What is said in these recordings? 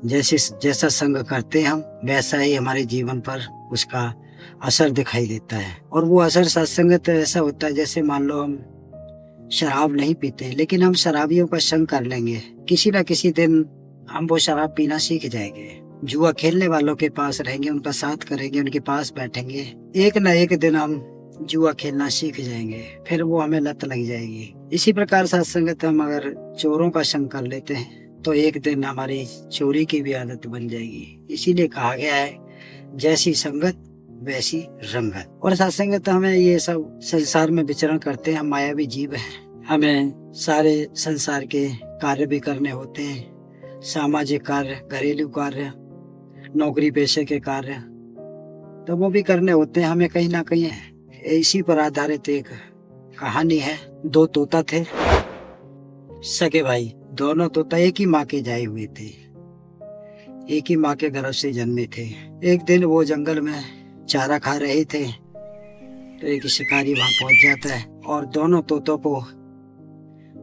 जैसे जैसा संग करते हैं हम, वैसा ही हमारे जीवन पर उसका असर दिखाई देता है। और वो असर सत्संगत ऐसा होता है, जैसे मान लो हम शराब नहीं पीते, लेकिन हम शराबियों का संग कर लेंगे, किसी ना किसी दिन हम वो शराब पीना सीख जाएंगे। जुआ खेलने वालों के पास रहेंगे, उनका साथ करेंगे, उनके पास बैठेंगे, एक ना एक दिन हम जुआ खेलना सीख जाएंगे, फिर वो हमें लत लग जाएगी। इसी प्रकार सत्संगत हम अगर चोरों का संग कर लेते हैं तो एक दिन हमारी चोरी की भी आदत बन जाएगी। इसीलिए कहा गया है, जैसी संगत वैसी रंगत। और सत्संगत हमें ये सब संसार में विचरण करते हैं, हम मायावी जीव हैं, हमें सारे संसार के कार्य भी करने होते हैं, सामाजिक कार्य, घरेलू कार्य, नौकरी पेशे के कार्य, तो वो भी करने होते हैं हमें कहीं ना कहीं। इसी पर आधारित एक कहानी है। दो तोता थे, सगे भाई। दोनों तोता एक ही माँ के जाए हुए थे, एक ही माँ के गर्भ से जन्मे थे। एक दिन वो जंगल में चारा खा रहे थे तो एक शिकारी वहां पहुंच जाता है और दोनों तोतों को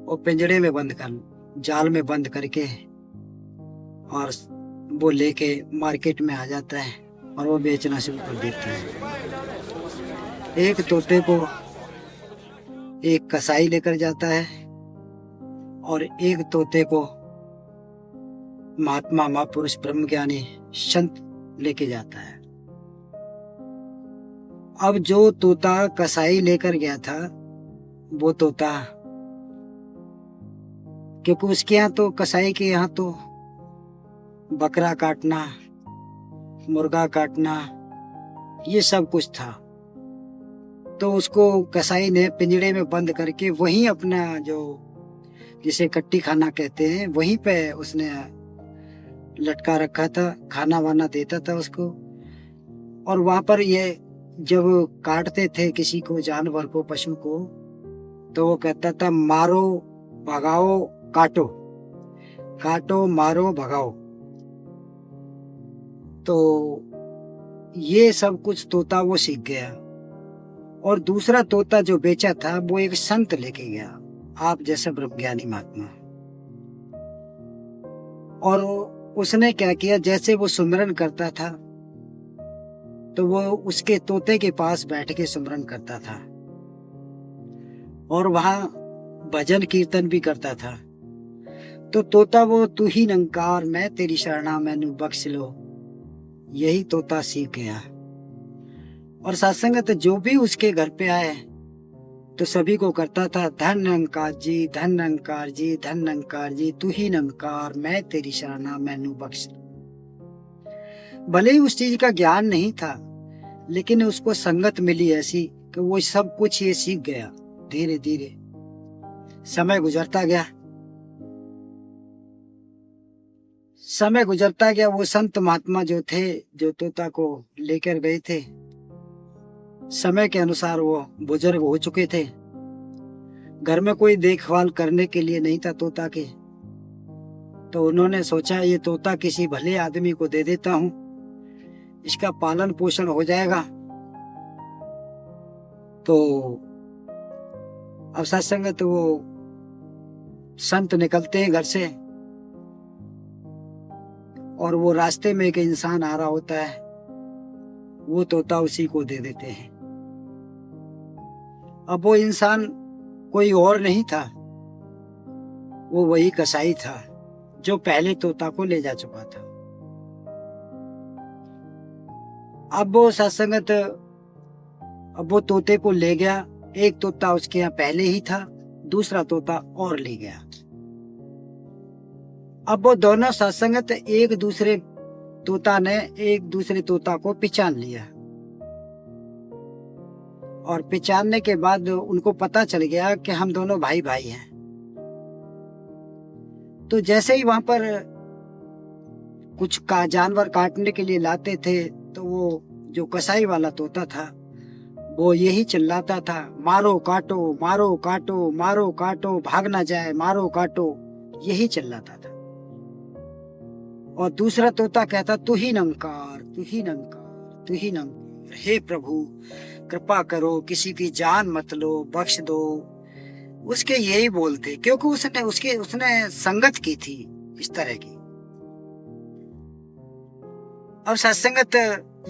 वो पिंजड़े में बंद कर, जाल में बंद करके, और वो लेके मार्केट में आ जाता है और वो बेचना शुरू कर देता है। एक तोते को एक कसाई लेकर जाता है और एक तोते को महात्मा महापुरुष ब्रह्मज्ञानी संत लेके जाता है। अब जो तोता कसाई लेकर गया था, वो तोता, क्योंकि उसके यहाँ तो, कसाई के यहाँ तो बकरा काटना, मुर्गा काटना, ये सब कुछ था, तो उसको कसाई ने पिंजड़े में बंद करके वहीं अपना, जो जिसे कट्टी खाना कहते हैं, वहीं पे उसने लटका रखा था, खाना वाना देता था उसको। और वहां पर ये जब काटते थे किसी को, जानवर को, पशु को, तो वो कहता था, मारो भगाओ काटो, काटो मारो भगाओ। तो ये सब कुछ तोता वो सीख गया। और दूसरा तोता जो बेचा था, वो एक संत लेके गया, आप जैसा ब्रह्मज्ञानी महात्मा। और उसने क्या किया, जैसे वो सुमिरन करता था तो वो उसके तोते के पास बैठ के सुमिरन करता था और वहां भजन कीर्तन भी करता था। तो तोता वो, तू ही निरंकार मैं तेरी शरणा मैनू बख्श लो, यही तोता सीख गया। और सत्संगत जो भी उसके घर पे आए तो सभी को करता था, धन निरंकार जी, धन निरंकार जी, धन निरंकार जी, तू ही निरंकार मैं तेरी शरणा मैनू बख्श। भले ही उस चीज का ज्ञान नहीं था, लेकिन उसको संगत मिली ऐसी कि वो सब कुछ ये सीख गया। धीरे धीरे समय गुजरता गया, समय गुजरता गया। वो संत महात्मा जो थे, जो तोता को लेकर गए थे, समय के अनुसार वो बुजुर्ग हो चुके थे। घर में कोई देखभाल करने के लिए नहीं था तोता के, तो उन्होंने सोचा, ये तोता किसी भले आदमी को दे देता हूं, इसका पालन पोषण हो जाएगा। तो अब सत्संग, तो वो संत निकलते हैं घर से और वो रास्ते में एक इंसान आ रहा होता है, वो तोता उसी को दे देते हैं। अब वो इंसान कोई और नहीं था, वो वही कसाई था जो पहले तोता को ले जा चुका था। अब वो सत्संगत, अब वो तोते को ले गया। एक तोता उसके यहाँ पहले ही था, दूसरा तोता और ले गया। अब वो दोनों सत्संगत, एक दूसरे तोता ने एक दूसरे तोता को पहचान लिया, और पहचानने के बाद उनको पता चल गया कि हम दोनों भाई भाई हैं। तो जैसे ही वहां पर कुछ का जानवर काटने के लिए लाते थे, तो वो जो कसाई वाला तोता था, वो यही चिल्लाता था, मारो काटो, मारो काटो, मारो काटो, भाग ना जाए, मारो काटो, यही चिल्लाता था। और दूसरा तोता कहता, तू ही निरंकार, तू ही निरंकार, तू ही निरंकार, हे प्रभु कृपा करो, किसी की जान मत लो, बख्श दो। उसके यही बोलते, क्योंकि उसने संगत की थी इस तरह की। अब सत्संगत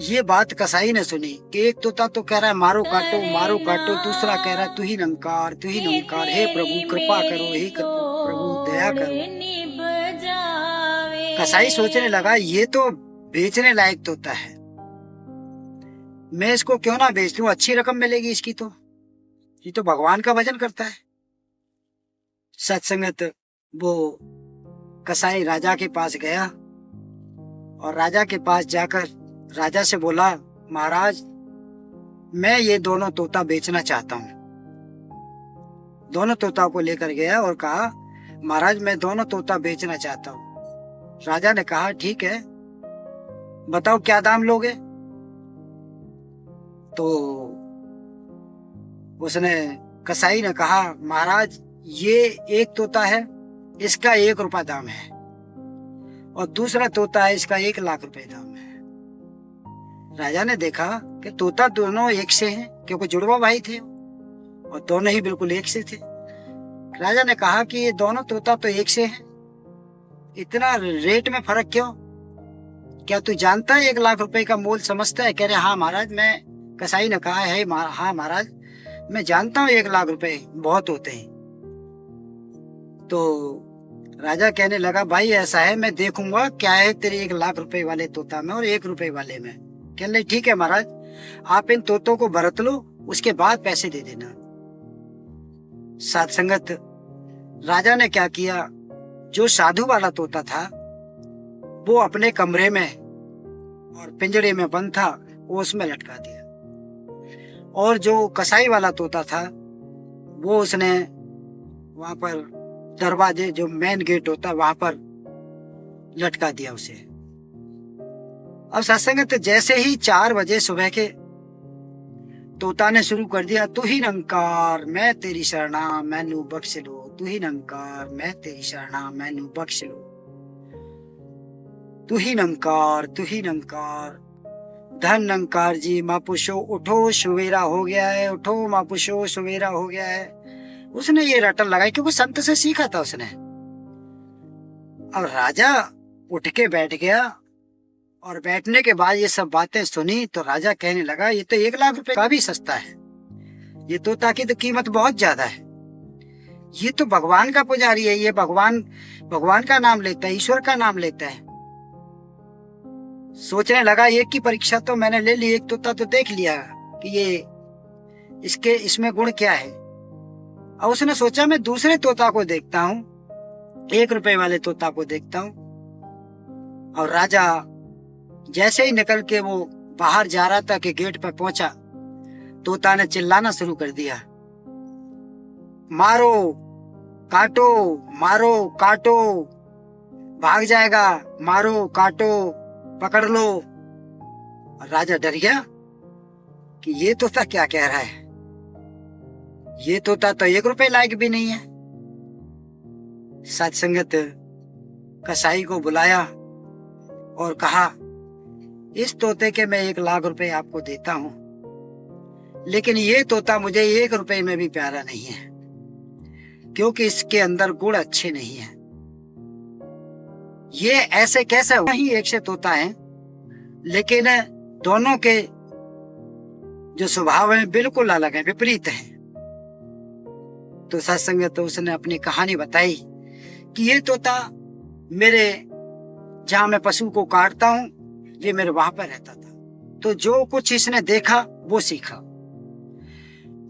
ये बात कसाई ने सुनी कि एक तोता तो कह रहा है मारो काटो, दूसरा कह रहा है तू ही नंकार, हे प्रभु कृपा करो, हे प्रभु दया करो। कसाई सोचने लगा ये तो बेचने लायक तोता है, मैं इसको क्यों ना बेच लूं, अच्छी रकम मिलेगी इसकी तो, ये तो भगवान का भजन करता है। सत्संगत वो कसाई राजा के पास गया और राजा के पास जाकर राजा से बोला, महाराज मैं ये दोनों तोता बेचना चाहता हूँ। दोनों तोता को लेकर गया और कहा, महाराज मैं दोनों तोता बेचना चाहता हूँ। राजा ने कहा ठीक है, बताओ क्या दाम लोगे। तो उसने कसाई ने कहा, महाराज ये एक तोता है, इसका 1 रुपया दाम है, और दूसरा तोता है, इसका 1 लाख रुपए दाम है। राजा ने देखा कि तोता दोनों एक से हैं, क्योंकि जुड़वा भाई थे और दोनों ही बिल्कुल एक से थे। राजा ने कहा कि ये दोनों तोता तो एक से हैं, इतना रेट में फर्क क्यों, क्या तू जानता है 1 लाख रुपए का मोल समझता है। कह रहे हाँ महाराज, मैं कसाई ने कहा है हाँ महाराज मैं जानता हूँ 1 लाख रुपए बहुत होते हैं। तो राजा कहने लगा, भाई ऐसा है, मैं देखूंगा क्या है तेरे 1 लाख रुपए वाले तोता में और 1 रुपए वाले में। कहने लगे ठीक है महाराज, आप इन तोतों को बरत लो, उसके बाद पैसे दे देना। साध संगत राजा ने क्या किया, जो साधु वाला तोता था वो अपने कमरे में और पिंजड़े में बंद था, वो उसमें लटका दिया, और जो कसाई वाला तोता था वो उसने वहां पर दरवाजे, जो मेन गेट होता है वहां पर लटका दिया उसे। अब सत्संगत जैसे ही 4 बजे सुबह के तोता ने शुरू कर दिया, तू ही निरंकार मैं तेरी शरणा मैनू बख्श लो, तू ही निरंकार मैं तेरी शरणा मैनू बख्श लो, तू ही निरंकार धन निरंकार जी। महापुरुषो उठो सवेरा हो गया है, उठो महापुरुषो सवेरा हो गया है। उसने ये रटन लगाई क्योंकि संत से सीखा था उसने। अब राजा उठ के बैठ गया और बैठने के बाद ये सब बातें सुनी तो राजा कहने लगा, ये तो 1 लाख रुपए का भी सस्ता है, ये तोता की तो कीमत बहुत ज्यादा है, ये तो भगवान का पुजारी है, ये भगवान का नाम लेता है, ईश्वर का नाम लेता है। सोचने लगा एक की परीक्षा तो मैंने ले ली, एक तोता तो देख लिया कि ये इसमें गुण क्या है। और उसने सोचा मैं दूसरे तोता को देखता हूँ, 1 रुपए वाले तोता को देखता हूँ। और राजा जैसे ही निकल के वो बाहर जा रहा था कि गेट पर पहुंचा, तोता ने चिल्लाना शुरू कर दिया, मारो काटो भाग जाएगा, मारो काटो पकड़ लो। और राजा डर गया कि ये तोता क्या कह रहा है, ये तोता तो 1 रुपए लायक भी नहीं है। सत्संगत कसाई को बुलाया और कहा, इस तोते के मैं 1 लाख रुपए आपको देता हूं, लेकिन ये तोता मुझे 1 रुपए में भी प्यारा नहीं है, क्योंकि इसके अंदर गुण अच्छे नहीं है। ये ऐसे कैसे वही एक से तोता है, लेकिन दोनों के जो स्वभाव है बिल्कुल अलग है, विपरीत है। तो सत्संग तो उसने अपनी कहानी बताई कि ये तोता मेरे जहां मैं पशु को काटता हूं, ये मेरे वहां पर रहता था, तो जो कुछ इसने देखा वो सीखा।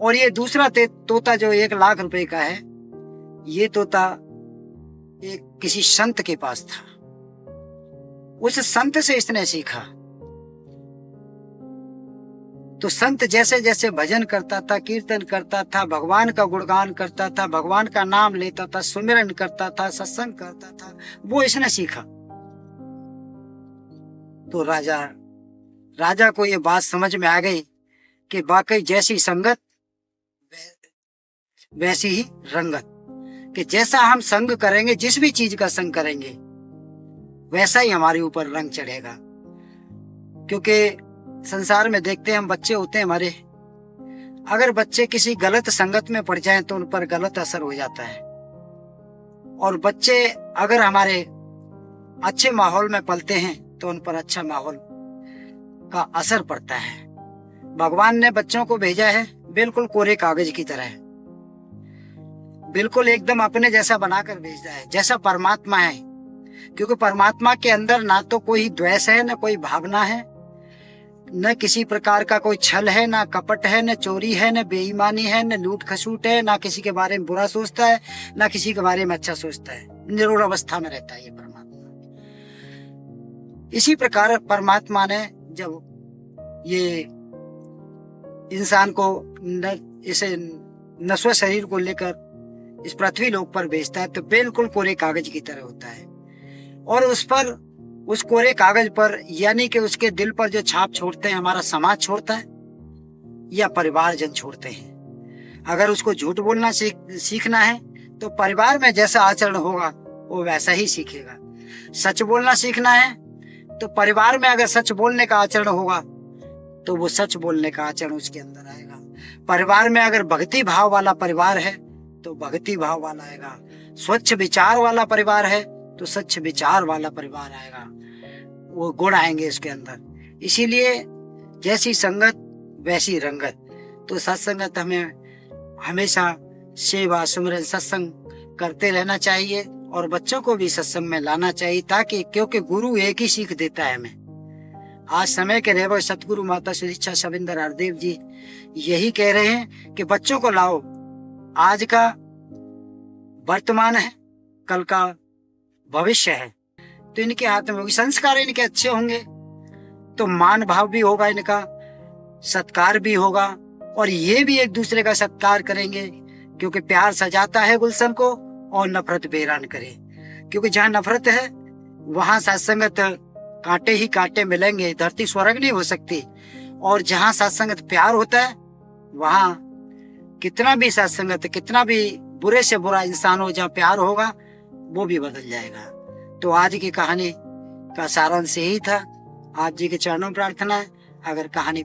और ये दूसरा तोता जो 1 लाख रुपए का है, ये तोता एक किसी संत के पास था, उस संत से इसने सीखा। तो संत जैसे जैसे भजन करता था, कीर्तन करता था, भगवान का गुणगान करता था, भगवान का नाम लेता था, सुमिरन करता था, सत्संग करता था, वो इसने सीखा। तो राजा को ये बात समझ में आ गई कि वाकई जैसी संगत वैसी ही रंगत, कि जैसा हम संग करेंगे, जिस भी चीज का संग करेंगे, वैसा ही हमारे ऊपर रंग चढ़ेगा। क्योंकि संसार में देखते हैं हम, बच्चे होते हैं हमारे, अगर बच्चे किसी गलत संगत में पड़ जाएं तो उन पर गलत असर हो जाता है। और बच्चे अगर हमारे अच्छे माहौल में पलते हैं तो उन पर अच्छा माहौल का असर पड़ता है। भगवान ने बच्चों को भेजा है बिल्कुल कोरे कागज की तरह, बिल्कुल एकदम अपने जैसा बनाकर भेजा है, जैसा परमात्मा है। क्योंकि परमात्मा के अंदर ना तो कोई द्वेष है, न कोई भावना है, न किसी प्रकार का कोई छल है, ना कपट है, न चोरी है, न बेईमानी है, न लूट खसूट है, ना किसी के बारे में बुरा सोचता है, ना किसी के बारे में अच्छा सोचता है। निरोड़ अवस्था में रहता है ये परमात्मा। इसी प्रकार परमात्मा ने जब ये इंसान को इसे नश्वर शरीर को लेकर इस पृथ्वी लोक पर भेजता है तो बिल्कुल कोरे कागज की तरह होता है। और उस कोरे कागज पर यानी कि उसके दिल पर जो छाप छोड़ते हैं हमारा समाज छोड़ता है या परिवार जन छोड़ते हैं। अगर उसको झूठ बोलना सीखना है तो परिवार में जैसा आचरण होगा वो वैसा ही सीखेगा। सच बोलना सीखना है तो परिवार में अगर सच बोलने का आचरण होगा तो वो सच बोलने का आचरण उसके अंदर आएगा। परिवार में अगर भक्ति भाव वाला परिवार है तो भक्ति भाव वाला आएगा। स्वच्छ विचार वाला परिवार है तो स्वच्छ विचार वाला परिवार आएगा, वो गुण आएंगे इसके अंदर। इसीलिए जैसी संगत वैसी रंगत। तो सत्संगत हमें हमेशा सेवा सुमरन सत्संग करते रहना चाहिए और बच्चों को भी सत्संग में लाना चाहिए, ताकि क्योंकि गुरु एक ही सीख देता है हमें। आज समय के रेव सतगुरु माता सुदीक्षा शविंदर हरदेव जी यही कह रहे हैं कि बच्चों को लाओ। आज का वर्तमान है, कल का भविष्य है, तो इनके हाथ में होगी। संस्कार इनके अच्छे होंगे तो मान भाव भी होगा, इनका सत्कार भी होगा और ये भी एक दूसरे का सत्कार करेंगे। क्योंकि प्यार सजाता है गुलशन को और नफरत बेरान करे। क्योंकि जहाँ नफरत है वहां सत्संगत कांटे ही कांटे मिलेंगे, धरती स्वर्ग नहीं हो सकती। और जहाँ सत्संगत प्यार होता है वहां कितना भी सत्संगत, कितना भी बुरे से बुरा इंसान हो, जहाँ प्यार होगा वो भी बदल जाएगा। तो आज की कहानी का सारांश यही था। आप जी के चरणों में प्रार्थना है, अगर कहानी